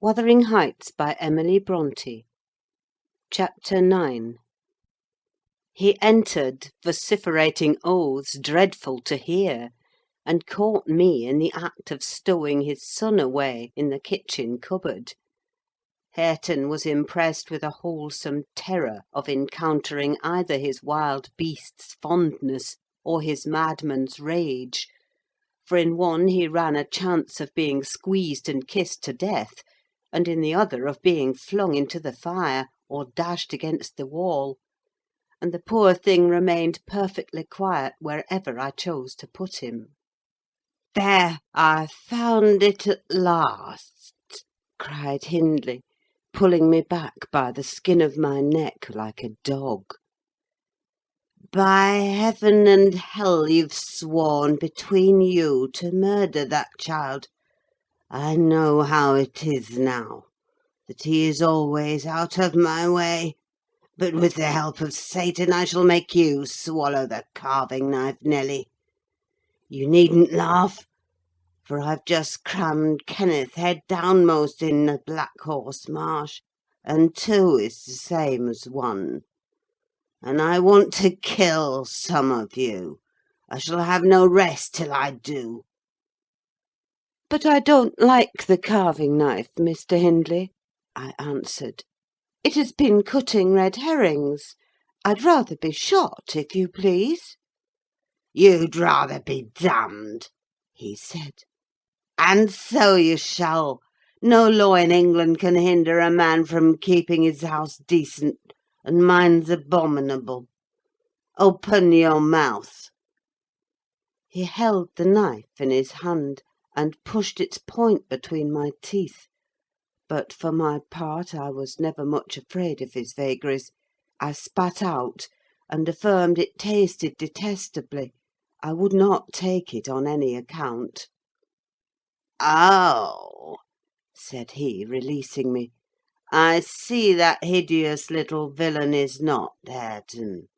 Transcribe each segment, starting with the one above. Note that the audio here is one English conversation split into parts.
Wuthering Heights by Emily Brontë. Chapter 9. He entered, vociferating oaths dreadful to hear, and caught me in the act of stowing his son away in the kitchen cupboard. Hareton was impressed with a wholesome terror of encountering either his wild beast's fondness or his madman's rage, for in one he ran a chance of being squeezed and kissed to death, and in the other of being flung into the fire or dashed against the wall; and the poor thing remained perfectly quiet wherever I chose to put him. "There, I found it at last!" cried Hindley, pulling me back by the skin of my neck like a dog. "By heaven and hell, you've sworn between you to murder that child! I know how it is now, that he is always out of my way; but with the help of Satan I shall make you swallow the carving knife, Nelly. You needn't laugh, for I've just crammed Kenneth head downmost in the Black Horse Marsh, and 2 is the same as 1. And I want to kill some of you. I shall have no rest till I do." "But I don't like the carving knife, Mr. Hindley," I answered. "It has been cutting red herrings. I'd rather be shot, if you please." "You'd rather be damned," he said. "And so you shall. No law in England can hinder a man from keeping his house decent, and mine's abominable. Open your mouth." He held the knife in his hand, and pushed its point between my teeth; but for my part I was never much afraid of his vagaries. I spat out, and affirmed it tasted detestably. I would not take it on any account. "Oh!" said he, releasing me. "I see that hideous little villain is not Hareton.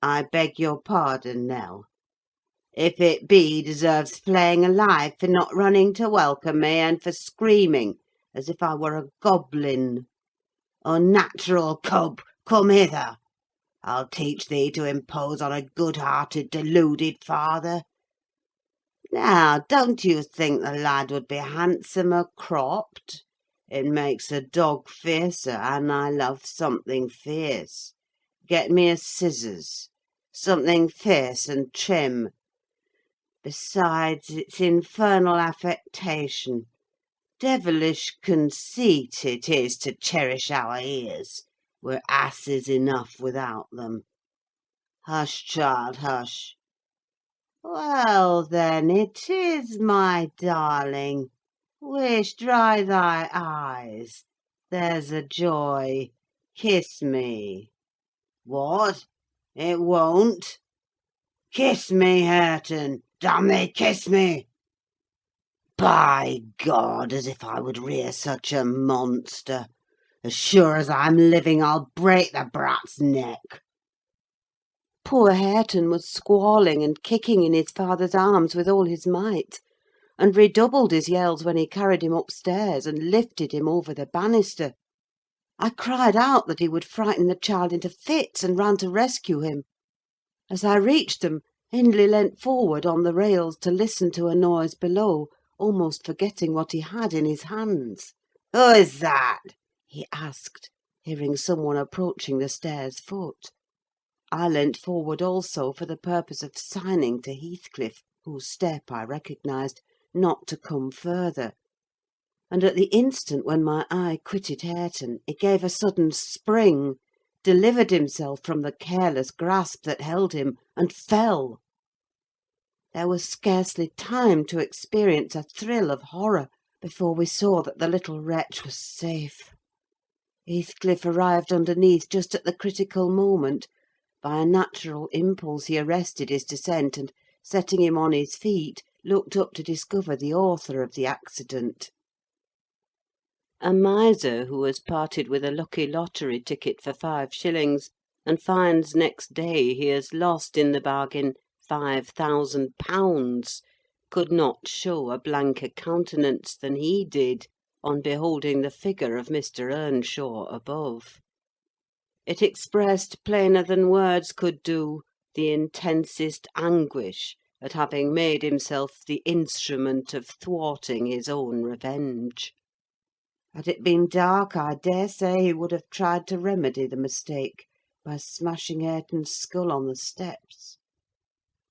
I beg your pardon, Nell. If it be, he deserves flaying alive for not running to welcome me, and for screaming as if I were a goblin. Unnatural cub, come hither! I'll teach thee to impose on a good-hearted, deluded father. Now, don't you think the lad would be handsomer cropped? It makes a dog fiercer, and I love something fierce. Get me a scissors. Something fierce and trim. Besides, it's infernal affectation. Devilish conceit it is to cherish our ears. We're asses enough without them. Hush, child, hush. Well, then, it is, my darling. Wish, dry thy eyes. There's a joy. Kiss me. What? It won't? Kiss me, Hareton! Damn thee, kiss me! By God, as if I would rear such a monster! As sure as I'm living, I'll break the brat's neck." Poor Hareton was squalling and kicking in his father's arms with all his might, and redoubled his yells when he carried him upstairs and lifted him over the banister. I cried out that he would frighten the child into fits, and ran to rescue him. As I reached them, Hindley leant forward on the rails to listen to a noise below, almost forgetting what he had in his hands. "Who is that?" he asked, hearing some one approaching the stairs foot. I leant forward also, for the purpose of signing to Heathcliff, whose step I recognised, not to come further; and at the instant when my eye quitted Hareton, he gave a sudden spring, delivered himself from the careless grasp that held him, and fell. There was scarcely time to experience a thrill of horror before we saw that the little wretch was safe. Heathcliff arrived underneath just at the critical moment. By a natural impulse he arrested his descent, and, setting him on his feet, looked up to discover the author of the accident. A miser who has parted with a lucky lottery ticket for 5 shillings, and finds next day he has lost in the bargain £5,000, could not show a blanker countenance than he did, on beholding the figure of Mr. Earnshaw above. It expressed, plainer than words could do, the intensest anguish at having made himself the instrument of thwarting his own revenge. Had it been dark, I daresay he would have tried to remedy the mistake by smashing Hareton's skull on the steps.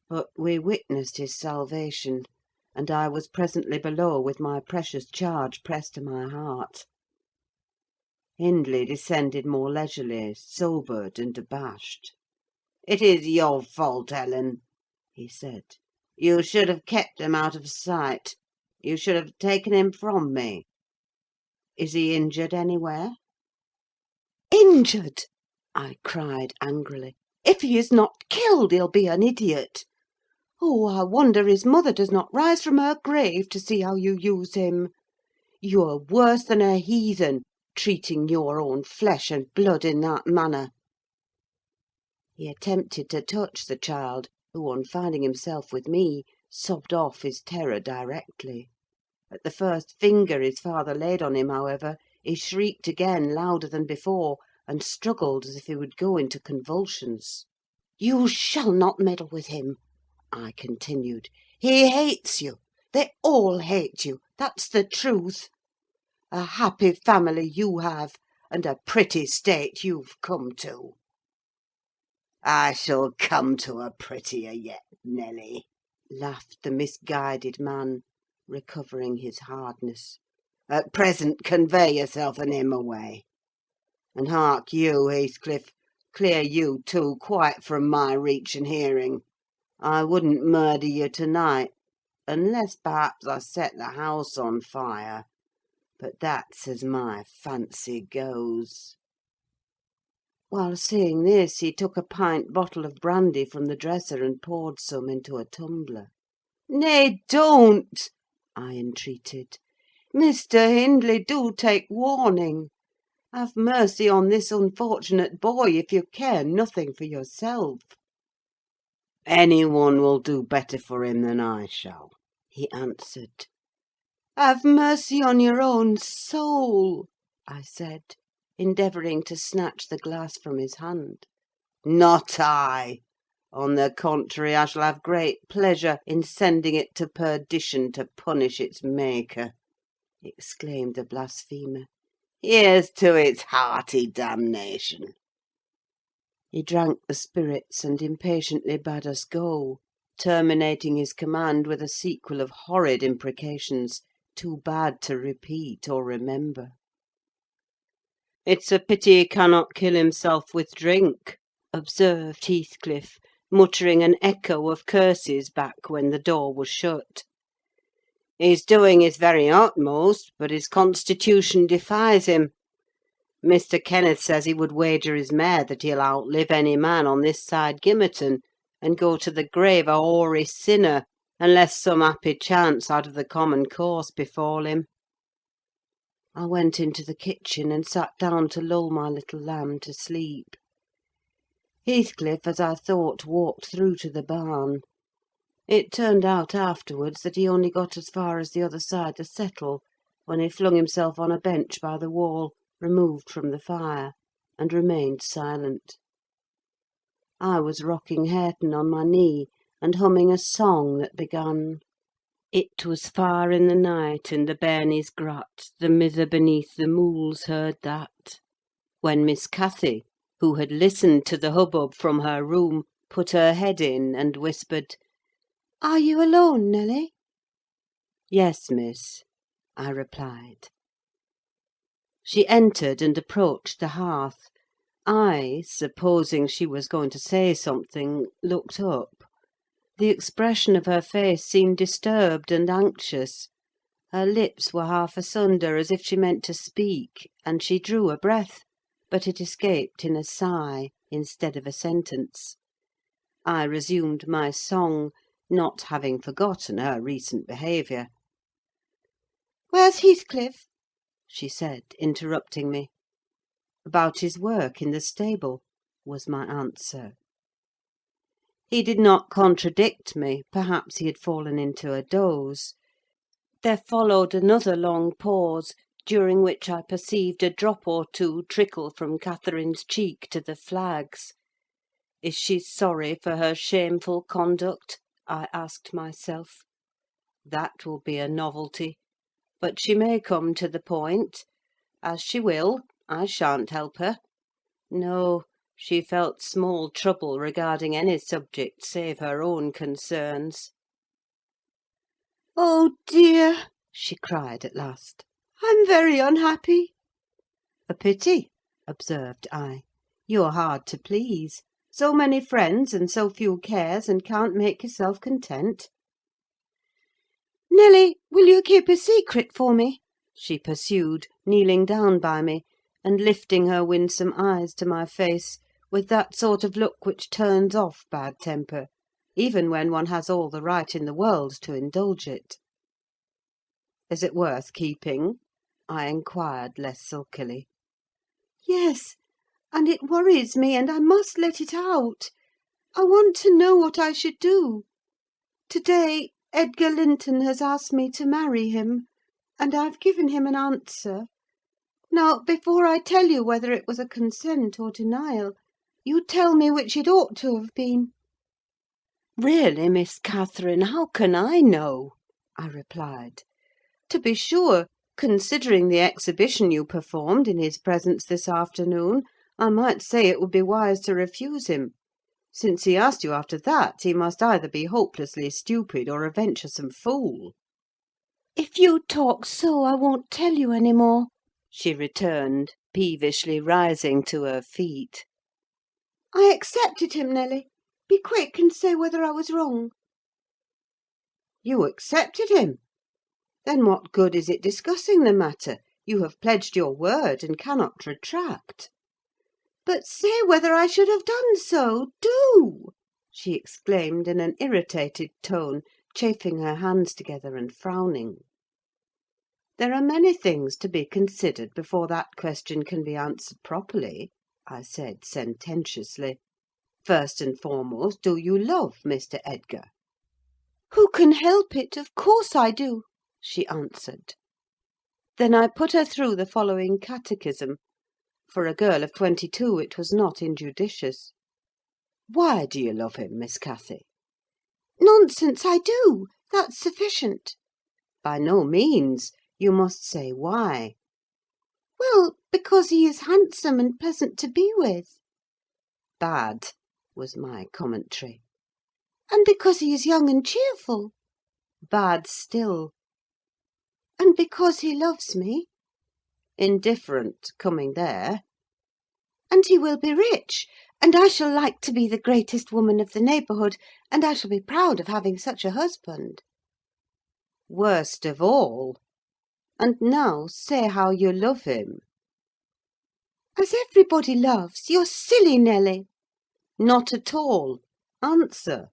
But we witnessed his salvation, and I was presently below with my precious charge pressed to my heart. Hindley descended more leisurely, sobered and abashed. "It is your fault, Ellen," he said. "You should have kept him out of sight. You should have taken him from me. Is he injured anywhere?" "Injured!" I cried angrily. "If he is not killed, he'll be an idiot. Oh, I wonder his mother does not rise from her grave to see how you use him. You're worse than a heathen, treating your own flesh and blood in that manner." He attempted to touch the child, who, on finding himself with me, sobbed off his terror directly. At the first finger his father laid on him, however, he shrieked again, louder than before, and struggled as if he would go into convulsions. "You shall not meddle with him," I continued. "He hates you. They all hate you. That's the truth. A happy family you have, and a pretty state you've come to." "I shall come to a prettier yet, Nelly," laughed the misguided man, recovering his hardness. "At present, convey yourself and him away. And hark you, Heathcliff, clear you too, quite from my reach and hearing. I wouldn't murder you to-night, unless perhaps I set the house on fire; but that's as my fancy goes." While saying this, he took a pint bottle of brandy from the dresser and poured some into a tumbler. "Nay, don't!" I entreated. "Mr. Hindley, do take warning. Have mercy on this unfortunate boy, if you care nothing for yourself." "Any one will do better for him than I shall," he answered. "Have mercy on your own soul," I said, endeavouring to snatch the glass from his hand. "Not I! On the contrary, I shall have great pleasure in sending it to perdition to punish its maker," exclaimed the blasphemer. "Here's to its hearty damnation!" He drank the spirits, and impatiently bade us go, terminating his command with a sequel of horrid imprecations, too bad to repeat or remember. "It's a pity he cannot kill himself with drink," observed Heathcliff, muttering an echo of curses back when the door was shut. "He's doing his very utmost, but his constitution defies him. Mr. Kenneth says he would wager his mare that he'll outlive any man on this side Gimmerton, and go to the grave a hoary sinner, unless some happy chance out of the common course befall him." I went into the kitchen, and sat down to lull my little lamb to sleep. Heathcliff, as I thought, walked through to the barn. It turned out afterwards that he only got as far as the other side the settle, when he flung himself on a bench by the wall, removed from the fire, and remained silent. I was rocking Hareton on my knee, and humming a song that began: "It was far in the night, in the bairnies' grot, the mither beneath the mools heard that," when Miss Cathy, who had listened to the hubbub from her room, put her head in, and whispered, "Are you alone, Nelly?" "Yes, miss," I replied. She entered and approached the hearth. I, supposing she was going to say something, looked up. The expression of her face seemed disturbed and anxious. Her lips were half asunder, as if she meant to speak, and she drew a breath, but it escaped in a sigh instead of a sentence. I resumed my song, not having forgotten her recent behaviour. "Where's Heathcliff?" she said, interrupting me. "About his work in the stable," was my answer. He did not contradict me: perhaps he had fallen into a doze. There followed another long pause, during which I perceived a drop or two trickle from Catherine's cheek to the flags. Is she sorry for her shameful conduct? I asked myself. That will be a novelty. But she may come to the point. As she will, I shan't help her. No, she felt small trouble regarding any subject save her own concerns. "Oh, dear!" she cried at last. "I'm very unhappy." "A pity," observed I. "You're hard to please. So many friends and so few cares, and can't make yourself content." "Nelly, will you keep a secret for me?" she pursued, kneeling down by me, and lifting her winsome eyes to my face, with that sort of look which turns off bad temper, even when one has all the right in the world to indulge it. "Is it worth keeping?" I inquired, less sulkily. "Yes, and it worries me, and I must let it out. I want to know what I should do. To–day Edgar Linton has asked me to marry him, and I've given him an answer. Now, before I tell you whether it was a consent or denial, you tell me which it ought to have been." "Really, Miss Catherine, how can I know?" I replied. "To be sure, considering the exhibition you performed in his presence this afternoon, I might say it would be wise to refuse him. Since he asked you after that, he must either be hopelessly stupid or a venturesome fool." "If you talk so, I won't tell you any more," she returned, peevishly rising to her feet. "I accepted him, Nelly. Be quick and say whether I was wrong." "You accepted him? Then what good is it discussing the matter? You have pledged your word, and cannot retract." "But say whether I should have done so, do!" she exclaimed in an irritated tone, chafing her hands together and frowning. "There are many things to be considered before that question can be answered properly," I said sententiously. "First and foremost, do you love Mr. Edgar?" "Who can help it? Of course I do," she answered. Then I put her through the following catechism. For a girl of 22 it was not injudicious. "Why do you love him, Miss Cathy?" "Nonsense, I do. That's sufficient." "By no means. You must say why." "Well, because he is handsome and pleasant to be with." "Bad," was my commentary. "And because he is young and cheerful." "Bad still." "And because he loves me." "Indifferent, coming there." "And he will be rich, and I shall like to be the greatest woman of the neighbourhood, and I shall be proud of having such a husband." "Worst of all. And now say how you love him." "As everybody loves. You're silly, Nelly." "Not at all. Answer."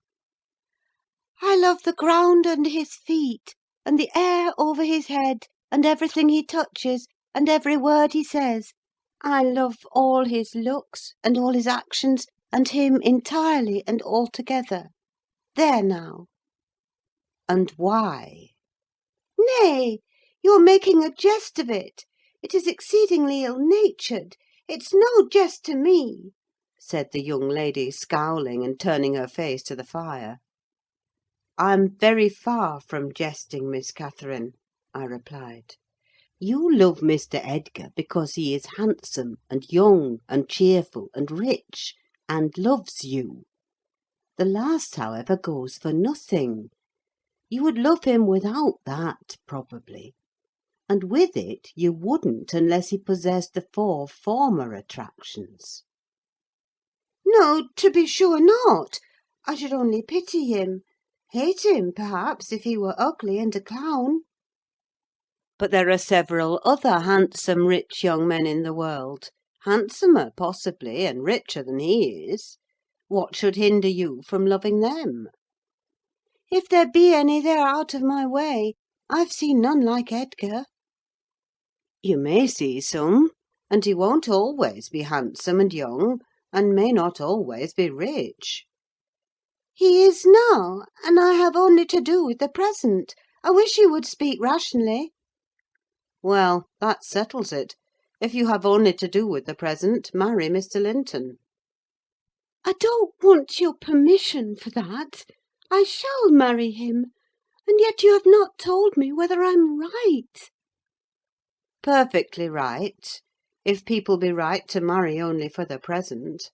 "I love the ground under his feet, and the air over his head, and everything he touches, and every word he says. I love all his looks, and all his actions, and him entirely and altogether. There now." "And why?" "Nay, you're making a jest of it. It is exceedingly ill–natured. It's no jest to me," said the young lady, scowling, and turning her face to the fire. "I'm very far from jesting, Miss Catherine," I replied. "You love Mr. Edgar because he is handsome, and young, and cheerful, and rich, and loves you. The last, however, goes for nothing. You would love him without that, probably; and with it you wouldn't unless he possessed the 4 former attractions." "No, to be sure not. I should only pity him. Hate him, perhaps, if he were ugly and a clown." "But there are several other handsome, rich young men in the world: handsomer, possibly, and richer than he is. What should hinder you from loving them?" "If there be any, they are out of my way. I've seen none like Edgar." "You may see some, and he won't always be handsome and young, and may not always be rich." "He is now, and I have only to do with the present. I wish you would speak rationally." Well, that settles it. If you have only to do with the present, marry Mr. Linton. I don't want your permission for that. I shall marry him, and yet you have not told me whether I'm right. Perfectly right, if people be right to marry only for the present.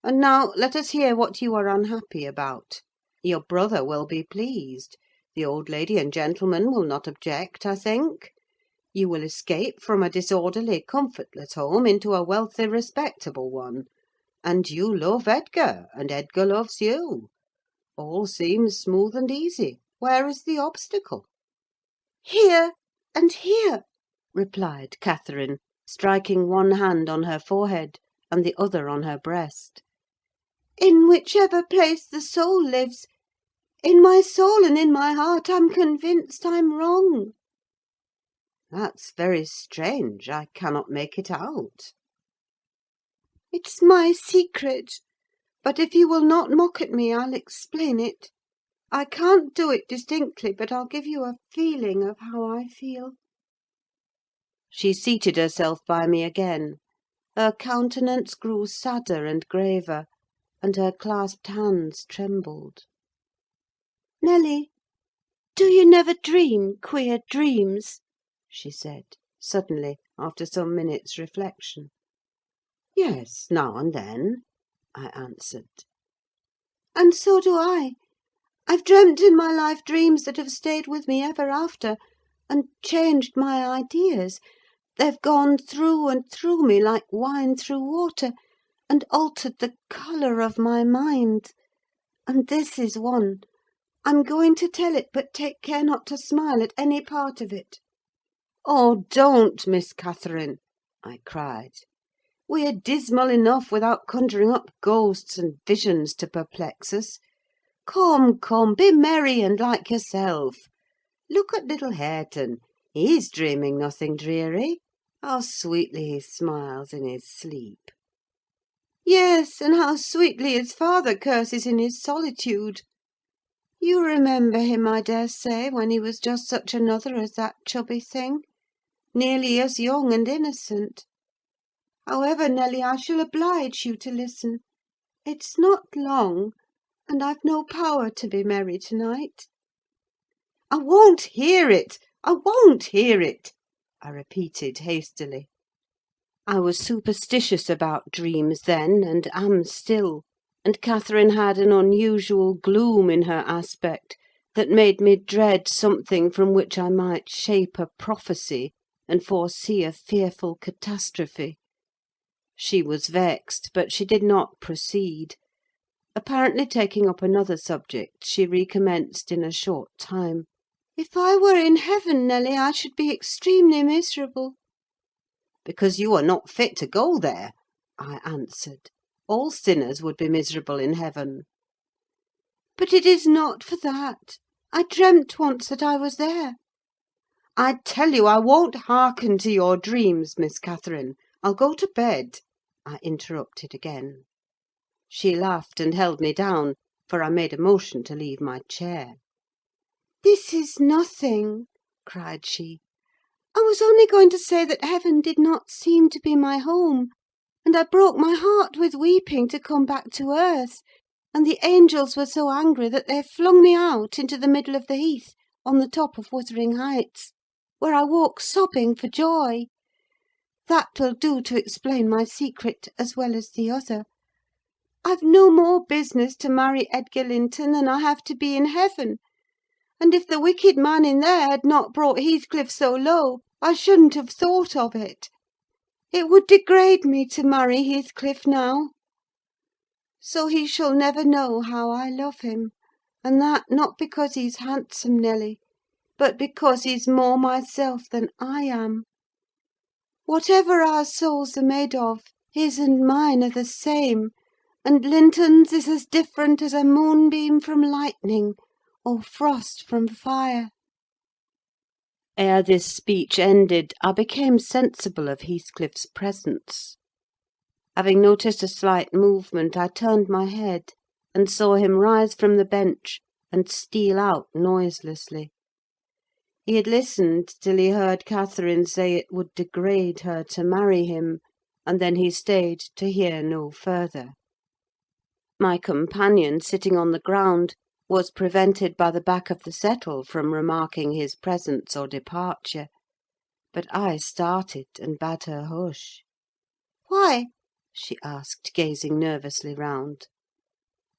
And now let us hear what you are unhappy about. Your brother will be pleased. The old lady and gentleman will not object, I think. You will escape from a disorderly, comfortless home into a wealthy, respectable one. And you love Edgar, and Edgar loves you. All seems smooth and easy. Where is the obstacle? Here and here, replied Catherine, striking one hand on her forehead and the other on her breast. in whichever place the soul lives. In my soul and in my heart, I'm convinced I'm wrong. That's very strange. I cannot make it out. It's my secret, but if you will not mock at me, I'll explain it. I can't do it distinctly, but I'll give you a feeling of how I feel. She seated herself by me again. Her countenance grew sadder and graver, and her clasped hands trembled. Nelly, do you never dream queer dreams? She said, suddenly, after some minutes' reflection. Yes, now and then, I answered. And so do I. I've dreamt in my life dreams that have stayed with me ever after, and changed my ideas. They've gone through and through me like wine through water, and altered the colour of my mind. And this is one. I'm going to tell it, but take care not to smile at any part of it. Oh, don't, Miss Catherine! I cried. We're dismal enough without conjuring up ghosts and visions to perplex us. Come, come, be merry and like yourself. Look at little Hareton. He's dreaming nothing dreary. How sweetly he smiles in his sleep. Yes, and how sweetly his father curses in his solitude. You remember him, I daresay, when he was just such another as that chubby thing, nearly as young and innocent. However, Nelly, I shall oblige you to listen. It's not long, and I've no power to be merry to-night. I won't hear it! I won't hear it! I repeated hastily. I was superstitious about dreams then, and am still, and Catherine had an unusual gloom in her aspect that made me dread something from which I might shape a prophecy and foresee a fearful catastrophe. She was vexed, but she did not proceed. Apparently taking up another subject, she recommenced in a short time. If I were in heaven, Nelly, I should be extremely miserable. Because you are not fit to go there, I answered. All sinners would be miserable in heaven. But it is not for that. I dreamt once that I was there. I tell you I won't hearken to your dreams, Miss Catherine. I'll go to bed, I interrupted again. She laughed and held me down, for I made a motion to leave my chair. This is nothing, cried she. I was only going to say that heaven did not seem to be my home, and I broke my heart with weeping to come back to earth, and the angels were so angry that they flung me out into the middle of the heath, on the top of Wuthering Heights, where I woke sobbing for joy. That will do to explain my secret as well as the other. I've no more business to marry Edgar Linton than I have to be in heaven, and if the wicked man in there had not brought Heathcliff so low, I shouldn't have thought of it. It would degrade me to marry Heathcliff now. So he shall never know how I love him, and that not because he's handsome, Nelly, but because he's more myself than I am. Whatever our souls are made of, his and mine are the same, and Linton's is as different as a moonbeam from lightning, or frost from fire. Ere this speech ended, I became sensible of Heathcliff's presence. Having noticed a slight movement, I turned my head, and saw him rise from the bench and steal out noiselessly. He had listened till he heard Catherine say it would degrade her to marry him, and then he stayed to hear no further. My companion, sitting on the ground, was prevented by the back of the settle from remarking his presence or departure; but I started and bade her hush. "Why?" she asked, gazing nervously round.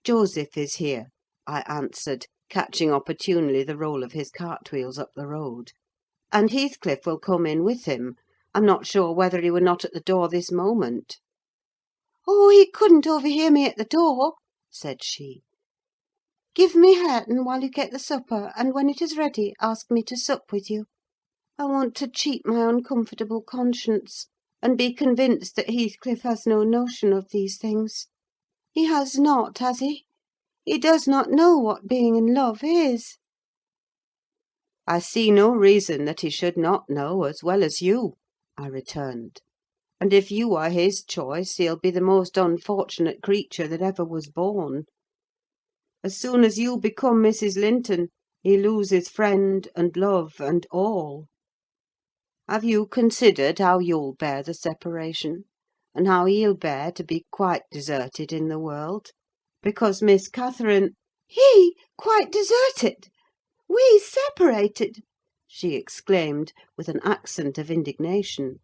"Joseph is here," I answered, catching opportunely the roll of his cartwheels up the road. "And Heathcliff will come in with him. I'm not sure whether he were not at the door this moment." "Oh, he couldn't overhear me at the door," said she. "Give me Hareton while you get the supper, and when it is ready, ask me to sup with you. I want to cheat my uncomfortable conscience, and be convinced that Heathcliff has no notion of these things. He has not, has he? He does not know what being in love is." "I see no reason that he should not know, as well as you," I returned. "And if you are his choice, he'll be the most unfortunate creature that ever was born. As soon as you become Mrs. Linton, he loses friend and love and all. Have you considered how you'll bear the separation, and how he'll bear to be quite deserted in the world? Because Miss Catherine—" "He quite deserted! We separated!" she exclaimed, with an accent of indignation.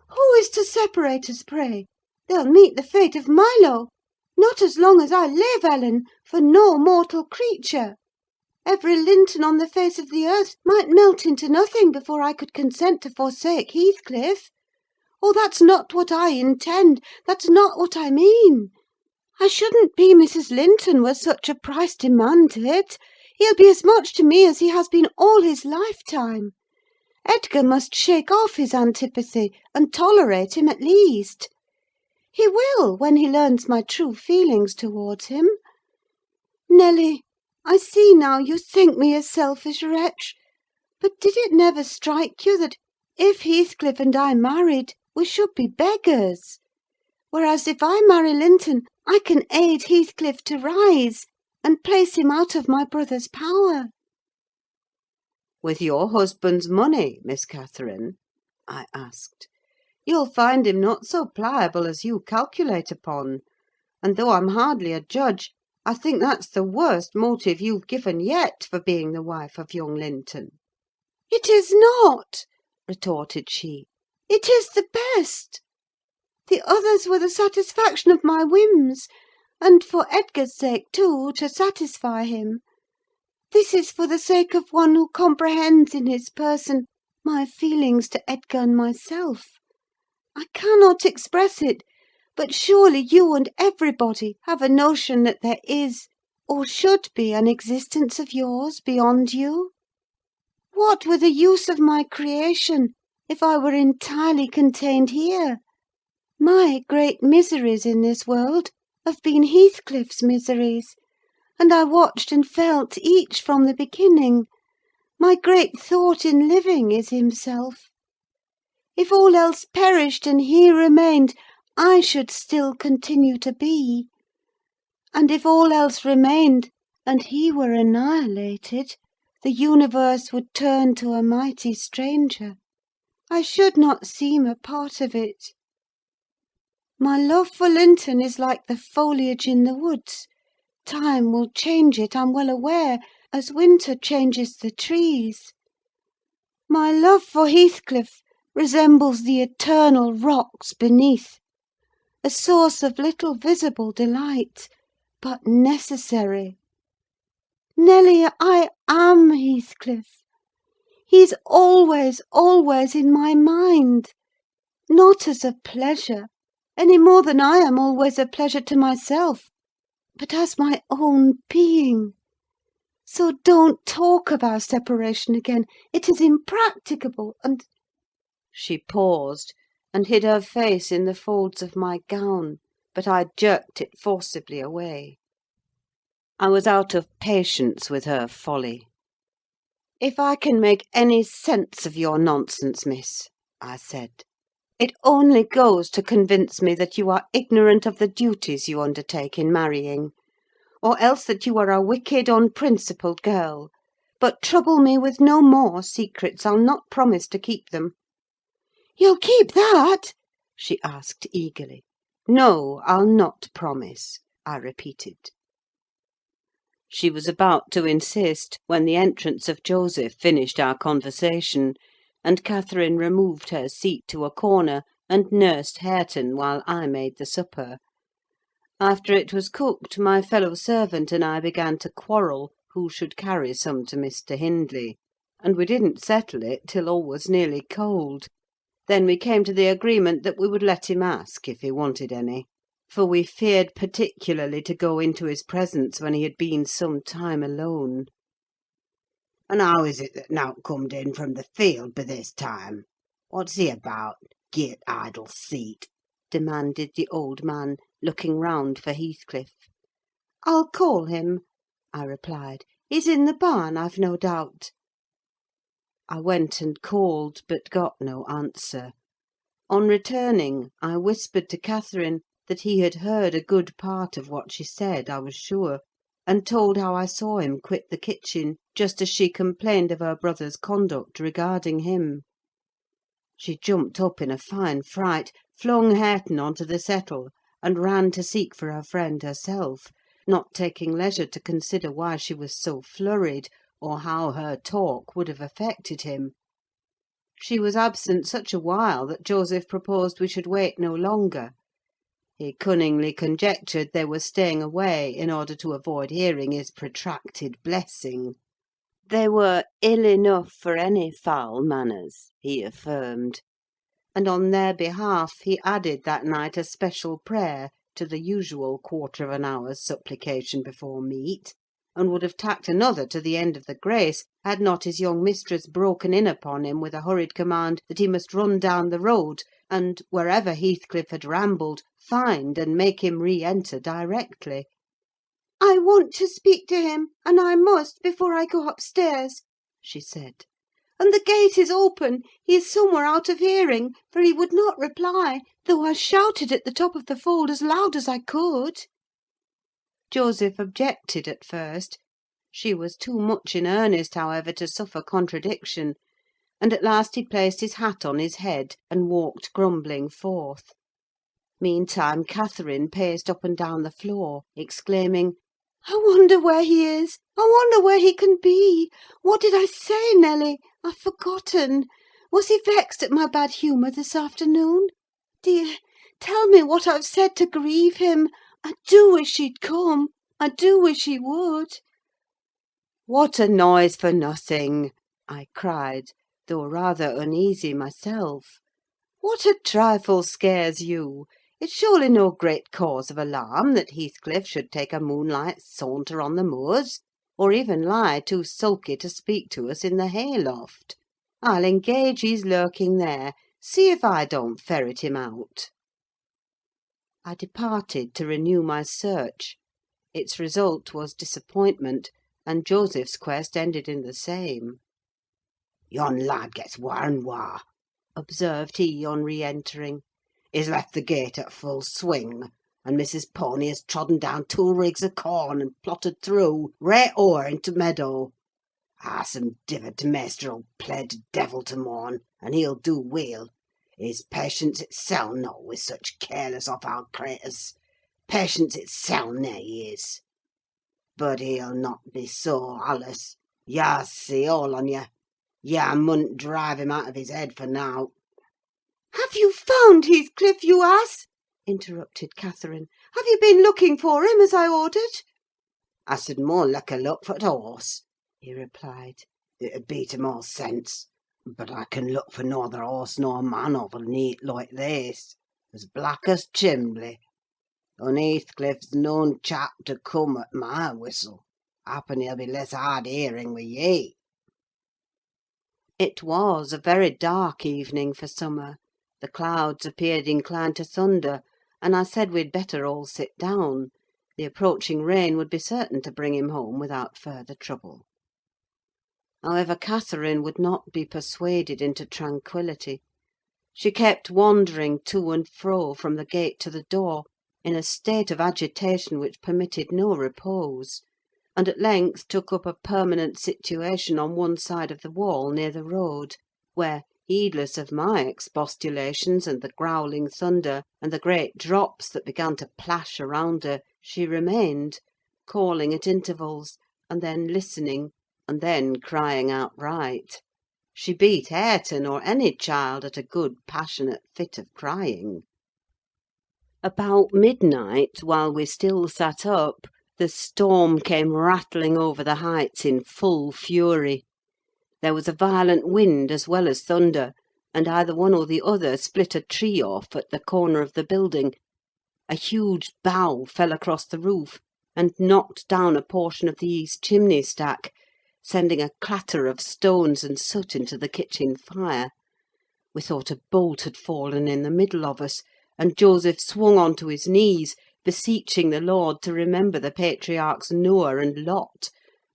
"Who is to separate us, pray? They'll meet the fate of Milo. Not as long as I live, Ellen, for no mortal creature. Every Linton on the face of the earth might melt into nothing before I could consent to forsake Heathcliff. Oh, that's not what I intend; that's not what I mean. I shouldn't be Mrs. Linton were such a price demanded. He'll be as much to me as he has been all his lifetime. Edgar must shake off his antipathy, and tolerate him at least. He will, when he learns my true feelings towards him. Nelly, I see now you think me a selfish wretch; but did it never strike you that, if Heathcliff and I married, we should be beggars? Whereas, if I marry Linton, I can aid Heathcliff to rise, and place him out of my brother's power." "With your husband's money, Miss Catherine?" I asked. "You'll find him not so pliable as you calculate upon; and though I'm hardly a judge, I think that's the worst motive you've given yet for being the wife of young Linton." "It is not," retorted she. "It is the best. The others were the satisfaction of my whims, and, for Edgar's sake, too, to satisfy him. This is for the sake of one who comprehends in his person my feelings to Edgar and myself. I cannot express it, but surely you and everybody have a notion that there is, or should be, an existence of yours beyond you. What were the use of my creation if I were entirely contained here? My great miseries in this world have been Heathcliff's miseries, and I watched and felt each from the beginning. My great thought in living is himself. If all else perished and he remained, I should still continue to be. And if all else remained, and he were annihilated, the universe would turn to a mighty stranger. I should not seem a part of it. My love for Linton is like the foliage in the woods. Time will change it, I'm well aware, as winter changes the trees. My love for Heathcliff resembles the eternal rocks beneath, a source of little visible delight, but necessary. Nelly, I am Heathcliff. He's always, always in my mind; not as a pleasure, any more than I am always a pleasure to myself, but as my own being. So don't talk of our separation again: it is impracticable, and—" She paused, and hid her face in the folds of my gown, but I jerked it forcibly away. I was out of patience with her folly. "If I can make any sense of your nonsense, miss," I said, "it only goes to convince me that you are ignorant of the duties you undertake in marrying, or else that you are a wicked, unprincipled girl. But trouble me with no more secrets. I'll not promise to keep them." "You'll keep that?" she asked eagerly. "No, I'll not promise," I repeated. She was about to insist, when the entrance of Joseph finished our conversation, and Catherine removed her seat to a corner, and nursed Hareton while I made the supper. After it was cooked, my fellow servant and I began to quarrel who should carry some to Mr. Hindley, and we didn't settle it till all was nearly cold. Then we came to the agreement that we would let him ask if he wanted any, for we feared particularly to go into his presence when he had been some time alone. "And how is it that nowt comed in from the field by this time? What's he about? Git idle seat!" demanded the old man, looking round for Heathcliff. "I'll call him," I replied. "He's in the barn, I've no doubt." I went and called, but got no answer. On returning, I whispered to Catherine that he had heard a good part of what she said, I was sure, and told how I saw him quit the kitchen, just as she complained of her brother's conduct regarding him. She jumped up in a fine fright, flung Hareton on to the settle, and ran to seek for her friend herself, not taking leisure to consider why she was so flurried, or how her talk would have affected him. She was absent such a while that Joseph proposed we should wait no longer. He cunningly conjectured they were staying away in order to avoid hearing his protracted blessing. They were ill enough for any foul manners, he affirmed; and on their behalf he added that night a special prayer to the usual quarter of an hour's supplication before meat, and would have tacked another to the end of the grace, had not his young mistress broken in upon him with a hurried command that he must run down the road, and, wherever Heathcliff had rambled, find and make him re-enter directly. "I want to speak to him, and I must before I go upstairs," she said. "And the gate is open: he is somewhere out of hearing, for he would not reply, though I shouted at the top of the fold as loud as I could." Joseph objected at first. She was too much in earnest, however, to suffer contradiction, and at last he placed his hat on his head, and walked grumbling forth. Meantime Catherine paced up and down the floor, exclaiming, "I wonder where he is! I wonder where he can be! What did I say, Nelly? I've forgotten. Was he vexed at my bad humour this afternoon? Dear, tell me what I've said to grieve him. I do wish he'd come. I do wish he would." "What a noise for nothing!" I cried, though rather uneasy myself. "What a trifle scares you? It's surely no great cause of alarm that Heathcliff should take a moonlight saunter on the moors, or even lie too sulky to speak to us in the hay-loft. I'll engage he's lurking there. See if I don't ferret him out." I departed to renew my search. Its result was disappointment, and Joseph's quest ended in the same. "Yon lad gets waur and waur," observed he on re-entering. "He's left the gate at full swing, and Mrs. Pony has trodden down 2 rigs of corn, and plotted through, right o'er into meadow. Some diver t' maister 'ull play t' devil to morn, and he'll do weel. He's patience itsel, not wi' such careless off-hand craters. Patience itsel, nay, he is. But he'll not be so allus. Yah see all on ye. Yah mun't drive him out of his head for nowt." "Have you found Heathcliff, you ass?" interrupted Catherine. "Have you been looking for him, as I ordered?" "I sud more lecker look for t' horse," he replied. "It 'ud beat him all sense. But I can look for nother horse nor man over neat like this, as black as chimbley. And Heathcliff's noan chap to come at my whistle. Happen he'll be less hard hearing wi' ye." It was a very dark evening for summer. The clouds appeared inclined to thunder, and I said we'd better all sit down: the approaching rain would be certain to bring him home without further trouble. However, Catherine would not be persuaded into tranquillity. She kept wandering to and fro from the gate to the door, in a state of agitation which permitted no repose; and at length took up a permanent situation on one side of the wall near the road, where, heedless of my expostulations and the growling thunder, and the great drops that began to plash around her, she remained, calling at intervals, and then listening, and then crying outright. She beat Hareton or any child at a good passionate fit of crying. About midnight, while we still sat up, the storm came rattling over the heights in full fury. There was a violent wind as well as thunder, and either one or the other split a tree off at the corner of the building. A huge bough fell across the roof, and knocked down a portion of the east chimney stack, sending a clatter of stones and soot into the kitchen fire. We thought a bolt had fallen in the middle of us, and Joseph swung on to his knees, beseeching the Lord to remember the patriarchs Noah and Lot,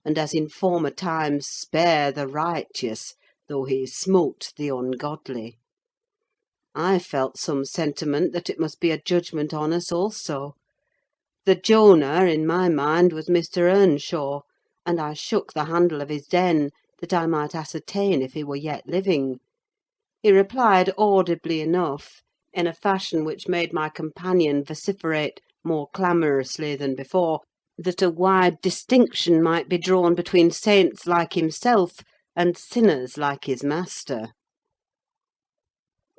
and, as in former times, spare the righteous, though he smote the ungodly. I felt some sentiment that it must be a judgment on us also. The Jonah, in my mind, was Mr. Earnshaw, and I shook the handle of his den, that I might ascertain if he were yet living. He replied audibly enough, in a fashion which made my companion vociferate more clamorously than before, that a wide distinction might be drawn between saints like himself and sinners like his master.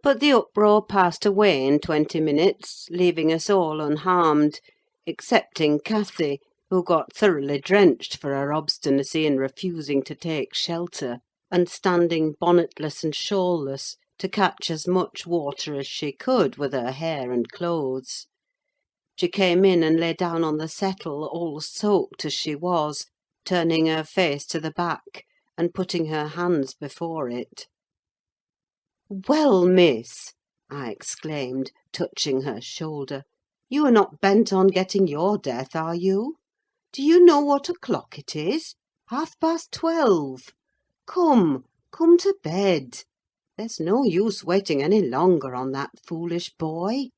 But the uproar passed away in 20 minutes, leaving us all unharmed, excepting Cathy, who got thoroughly drenched for her obstinacy in refusing to take shelter, and standing bonnetless and shawlless to catch as much water as she could with her hair and clothes. She came in and lay down on the settle, all soaked as she was, turning her face to the back, and putting her hands before it. "Well, miss," I exclaimed, touching her shoulder, "you are not bent on getting your death, are you? Do you know what o'clock it is? 12:30. Come to bed. There's no use waiting any longer on that foolish boy.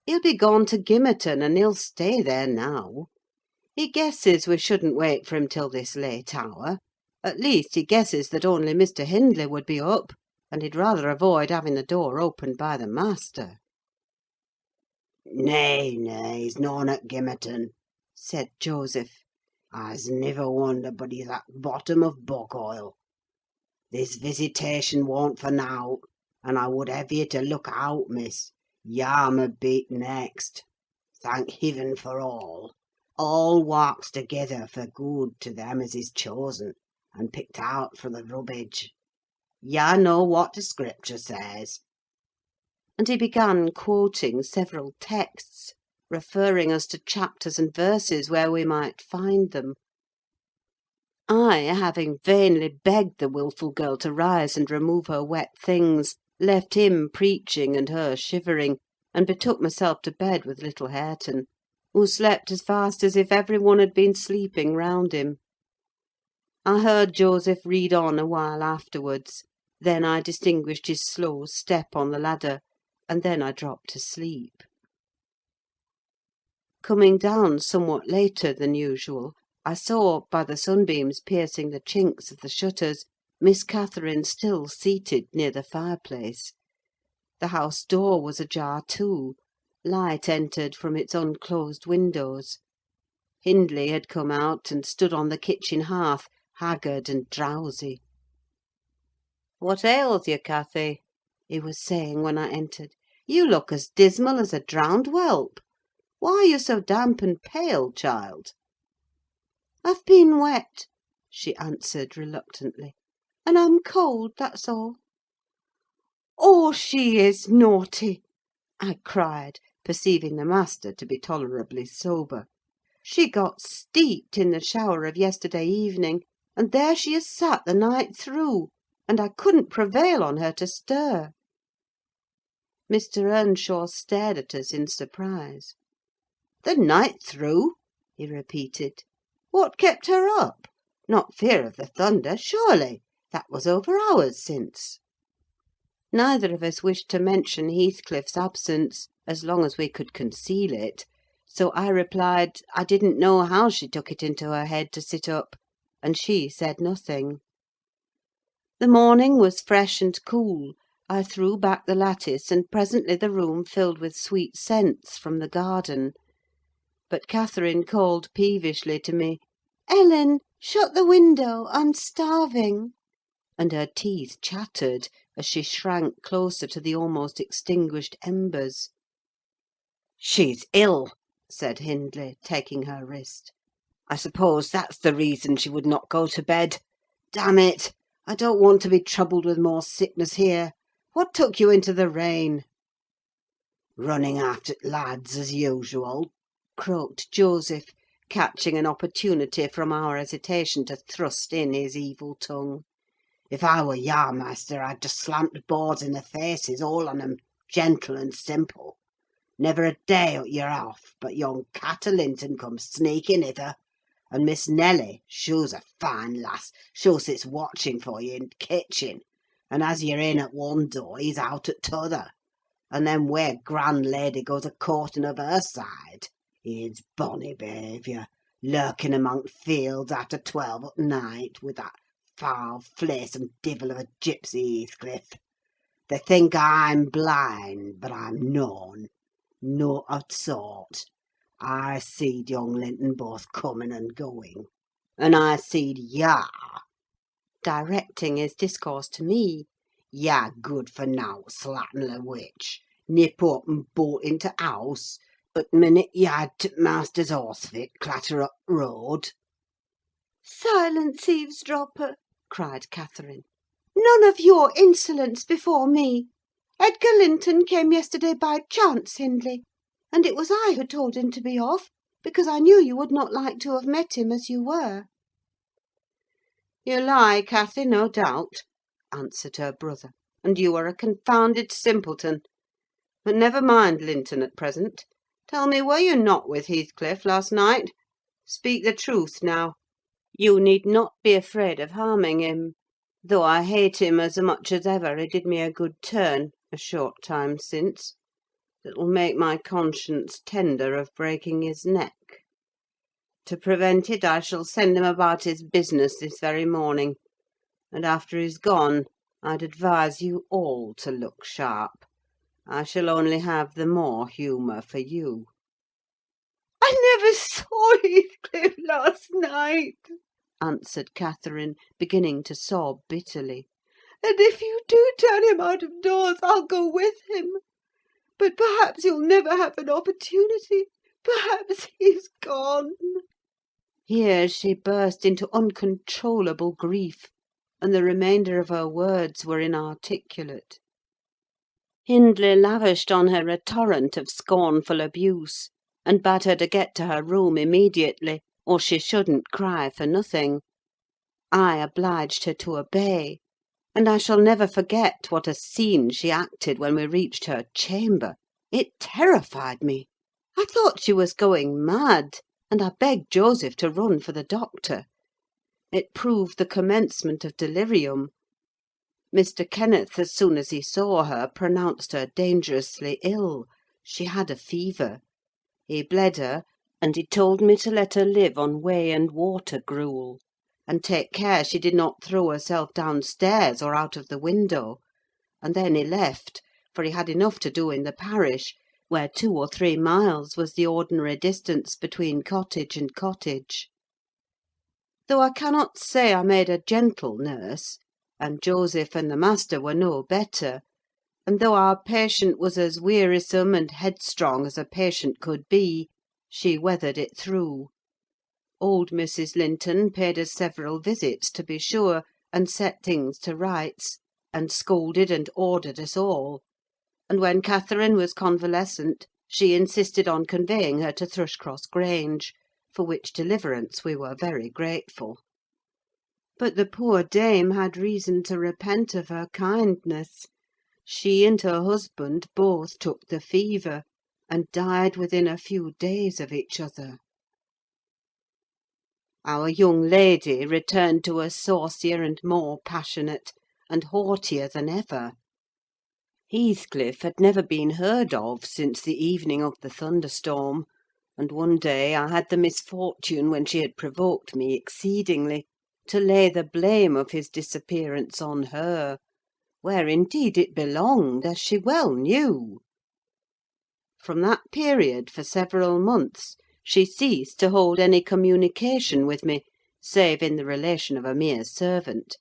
He'll be gone to Gimmerton, and he'll stay there now. He guesses we shouldn't wait for him till this late hour: at least, he guesses that only Mr. Hindley would be up, and he'd rather avoid having the door opened by the master." "Nay, he's noan at Gimmerton," said Joseph. "I's niver wonder but he's at th' bottom of bog oil. This visitation won't for nowt, and I would hev ye to look out, miss. Yarmer beat next. Thank Hiven for all. All warks together for good to them as is chosen, and picked out for the rubbage. Ya know what the Scripture says." And he began quoting several texts, referring us to chapters and verses where we might find them. I, having vainly begged the wilful girl to rise and remove her wet things, left him preaching and her shivering, and betook myself to bed with little Hareton, who slept as fast as if every one had been sleeping round him. I heard Joseph read on a while afterwards; then I distinguished his slow step on the ladder, and then I dropped to sleep. Coming down somewhat later than usual, I saw, by the sunbeams piercing the chinks of the shutters, Miss Catherine still seated near the fireplace. The house door was ajar too; light entered from its unclosed windows. Hindley had come out, and stood on the kitchen hearth, haggard and drowsy. "What ails you, Cathy?" he was saying when I entered. "You look as dismal as a drowned whelp. Why are you so damp and pale, child?" "I've been wet," she answered reluctantly, "and I'm cold, that's all." "Oh, she is naughty!" I cried, perceiving the master to be tolerably sober. "She got steeped in the shower of yesterday evening, and there she has sat the night through, and I couldn't prevail on her to stir." Mr. Earnshaw stared at us in surprise. "The night through?" he repeated. "What kept her up? Not fear of the thunder, surely? That was over hours since." Neither of us wished to mention Heathcliff's absence, as long as we could conceal it; So I replied, I didn't know how she took it into her head to sit up, and she said nothing. The morning was fresh and cool. I threw back the lattice, and presently the room filled with sweet scents from the garden. But Catherine called peevishly to me, Ellen, shut the window, I'm starving. and her teeth chattered as she shrank closer to the almost extinguished embers. "She's ill," said Hindley, taking her wrist. "I suppose that's the reason she would not go to bed. Damn it! I don't want to be troubled with more sickness here. What took you into the rain?" "Running after t' lads, as usual," croaked Joseph, catching an opportunity from our hesitation to thrust in his evil tongue. "If I were yah, master, I'd just slamp the boards in their faces, all on 'em, gentle and simple. Never a day ut you're off, but young Linton comes sneaking hither, and Miss Nelly, shoo's a fine lass, shoo sits watching for you in t' kitchen, and as you're in at one door, he's out at t'other; and then where grand lady goes a courting of her side. It's bonny behaviour, lurking among t' fields after 12 at night, with that foul, fleysome divil of a gipsy Heathcliff. They think I'm blind, but I'm noan. Not o' t' sort. I seed young Linton both coming and going. And I seed yah," directing his discourse to me, "yah good for nowt, slatternly witch, nip up and bolt into t' house, at t' minute you had t' master's horse fit clatter up t' road." Silence, eavesdropper! cried Catherine. None of your insolence before me. Edgar Linton came yesterday by chance, Hindley, and it was I who told him to be off, because I knew you would not like to have met him as you were. "You lie, Cathy, no doubt," answered her brother, "and you are a confounded simpleton. But never mind Linton at present. Tell me, were you not with Heathcliff last night? Speak the truth, now. You need not be afraid of harming him. Though I hate him as much as ever, he did me a good turn, a short time since, that will make my conscience tender of breaking his neck. To prevent it, I shall send him about his business this very morning; and after he's gone, I'd advise you all to look sharp. I shall only have the more humour for you." I never saw Heathcliff last night, answered Catherine, beginning to sob bitterly. and if you do turn him out of doors, I'll go with him. But perhaps you'll never have an opportunity. Perhaps he's gone. Here she burst into uncontrollable grief, and the remainder of her words were inarticulate. Hindley lavished on her a torrent of scornful abuse, and bade her to get to her room immediately, or she shouldn't cry for nothing. I obliged her to obey, and I shall never forget what a scene she acted when we reached her chamber. It terrified me. I thought she was going mad, and I begged Joseph to run for the doctor. It proved the commencement of delirium. Mr. Kenneth, as soon as he saw her, pronounced her dangerously ill. She had a fever. He bled her, and he told me to let her live on whey and water gruel, and take care she did not throw herself downstairs or out of the window; and then he left, for he had enough to do in the parish, where 2 or 3 miles was the ordinary distance between cottage and cottage. Though I cannot say I made a gentle nurse, and Joseph and the master were no better, and though our patient was as wearisome and headstrong as a patient could be, she weathered it through. Old Mrs. Linton paid us several visits, to be sure, and set things to rights, and scolded and ordered us all; and when Catherine was convalescent, she insisted on conveying her to Thrushcross Grange, for which deliverance we were very grateful. But the poor dame had reason to repent of her kindness. She and her husband both took the fever, and died within a few days of each other. Our young lady returned to us saucier and more passionate, and haughtier than ever. Heathcliff had never been heard of since the evening of the thunderstorm, and one day I had the misfortune, when she had provoked me exceedingly, to lay the blame of his disappearance on her, where indeed it belonged, as she well knew. From that period, for several months, she ceased to hold any communication with me, save in the relation of a mere servant.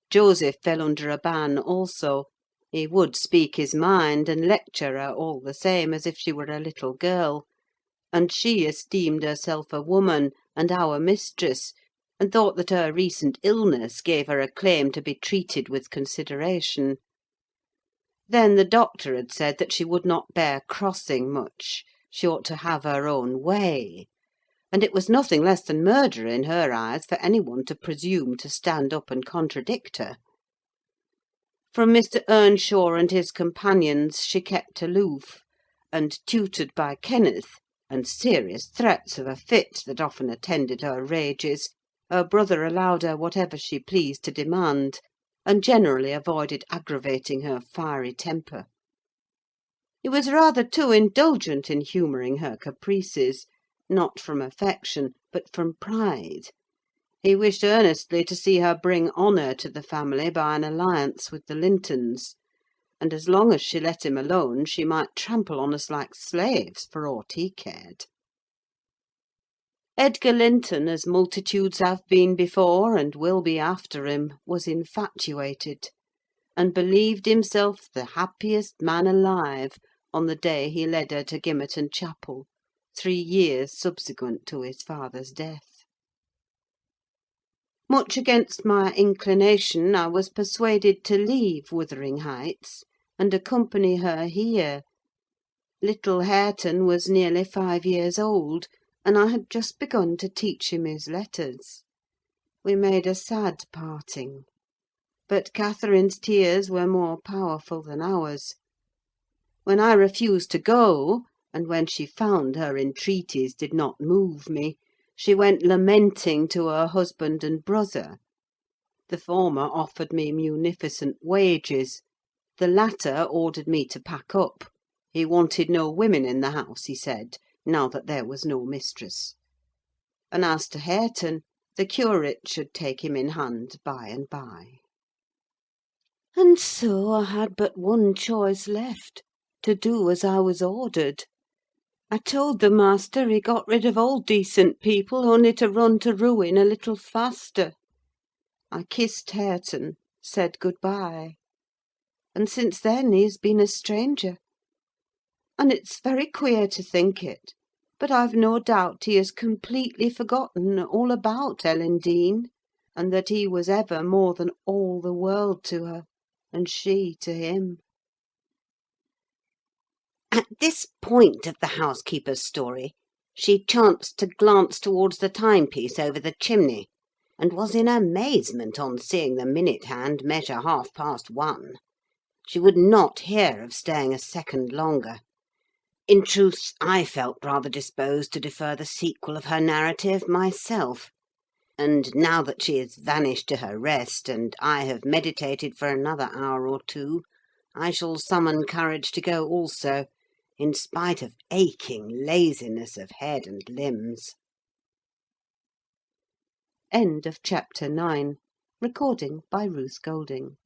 Joseph fell under a ban also. He would speak his mind, and lecture her all the same as if she were a little girl; and she esteemed herself a woman, and our mistress, and thought that her recent illness gave her a claim to be treated with consideration. Then the doctor had said that she would not bear crossing much; she ought to have her own way; and it was nothing less than murder in her eyes for any one to presume to stand up and contradict her. From Mr. Earnshaw and his companions she kept aloof, and, tutored by Kenneth, and serious threats of a fit that often attended her rages, her brother allowed her whatever she pleased to demand, and generally avoided aggravating her fiery temper. He was rather too indulgent in humouring her caprices, not from affection, but from pride. He wished earnestly to see her bring honour to the family by an alliance with the Lintons; and as long as she let him alone, she might trample on us like slaves, for aught he cared. Edgar Linton, as multitudes have been before, and will be after him, was infatuated, and believed himself the happiest man alive on the day he led her to Gimmerton Chapel, 3 years subsequent to his father's death. Much against my inclination, I was persuaded to leave Wuthering Heights, and accompany her here. Little Hareton was nearly 5 years old, and I had just begun to teach him his letters. We made a sad parting; but Catherine's tears were more powerful than ours. When I refused to go, and when she found her entreaties did not move me, she went lamenting to her husband and brother. The former offered me munificent wages; the latter ordered me to pack up: he wanted no women in the house, he said, now that there was no mistress; and as to Hareton, the curate should take him in hand by and by. And so I had but one choice left: to do as I was ordered. I told the master he got rid of all decent people only to run to ruin a little faster. I kissed Hareton, said good–bye; and since then he has been a stranger. And it's very queer to think it, but I've no doubt he has completely forgotten all about Ellen Dean, and that he was ever more than all the world to her, and she to him. At this point of the housekeeper's story, she chanced to glance towards the timepiece over the chimney, and was in amazement on seeing the minute hand measure 1:30. She would not hear of staying a second longer. In truth, I felt rather disposed to defer the sequel of her narrative myself; and now that she has vanished to her rest, and I have meditated for another hour or two, I shall summon courage to go also, in spite of aching laziness of head and limbs. End of Chapter 9. Recording by Ruth Golding.